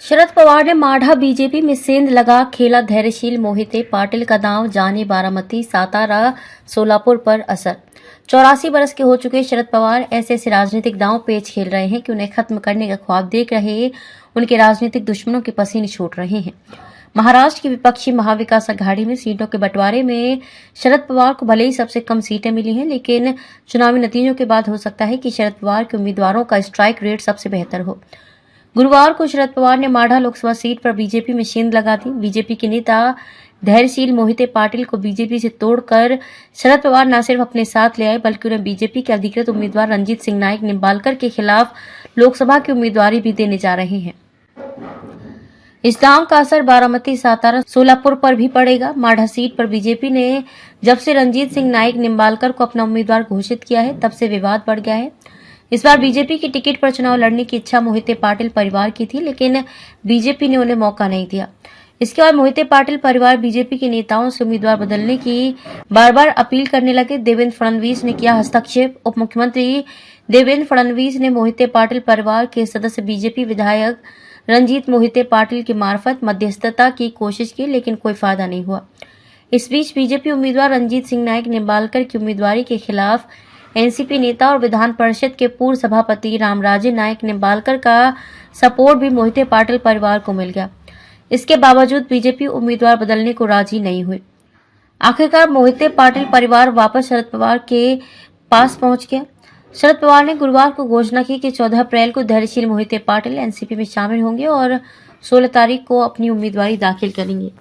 शरद पवार ने माढ़ा बीजेपी में सेंध लगा खेला धैर्यशील मोहिते पाटिल का दांव जाने बारामती सातारा सोलापुर पर असर। 84 बरस के हो चुके शरद पवार ऐसे राजनीतिक दांव पेच खेल रहे हैं कि उन्हें खत्म करने का ख्वाब देख रहे उनके राजनीतिक दुश्मनों के पसीने छूट रहे हैं। महाराष्ट्र की विपक्षी महाविकास अघाड़ी में सीटों के बंटवारे में शरद पवार को भले ही सबसे कम सीटें मिली हैं, लेकिन चुनावी नतीजों के बाद हो सकता है कि शरद पवार के उम्मीदवारों का स्ट्राइक रेट सबसे बेहतर हो। गुरुवार को शरद पवार ने माढ़ा लोकसभा सीट पर बीजेपी में सेंध लगा दी। बीजेपी के नेता धैर्यशील मोहिते पाटिल को बीजेपी से तोड़कर शरद पवार न सिर्फ अपने साथ ले आए, बल्कि उन्हें बीजेपी के अधिकृत उम्मीदवार रंजीत सिंह नाइक निम्बालकर के खिलाफ लोकसभा की उम्मीदवारी भी देने जा रहे हैं। इस दांव का असर बारामती सातारा सोलापुर पर भी पड़ेगा। माढ़ा सीट पर बीजेपी ने जब से रंजीत सिंह नाइक निम्बालकर को अपना उम्मीदवार घोषित किया है, तब से विवाद बढ़ गया है। इस बार बीजेपी की टिकट पर चुनाव लड़ने की इच्छा मोहिते पाटिल परिवार की थी, लेकिन बीजेपी ने उन्हें मौका नहीं दिया। इसके बाद मोहिते पाटिल परिवार बीजेपी के नेताओं से उम्मीदवार बदलने की बार बार अपील करने लगे। देवेंद्र फडणवीस ने किया हस्तक्षेप। उप मुख्यमंत्री देवेंद्र फडणवीस ने मोहिते पाटिल परिवार के सदस्य बीजेपी विधायक रंजीत मोहिते पाटिल की मार्फत मध्यस्थता की कोशिश की, लेकिन कोई फायदा नहीं हुआ। इस बीच बीजेपी उम्मीदवार रंजीत सिंह नाइक निम्बालकर की उम्मीदवारी के खिलाफ एनसीपी नेता और विधान परिषद के पूर्व सभापति रामराजे नाइक निम्बालकर का सपोर्ट भी मोहिते पाटिल परिवार को मिल गया। इसके बावजूद बीजेपी उम्मीदवार बदलने को राजी नहीं हुई। आखिरकार मोहिते पाटिल परिवार वापस शरद पवार के पास पहुंच गया। शरद पवार ने गुरुवार को घोषणा की कि 14 अप्रैल को धैर्यशील मोहिते पाटिल एनसीपी में शामिल होंगे और 16 तारीख को अपनी उम्मीदवारी दाखिल करेंगे।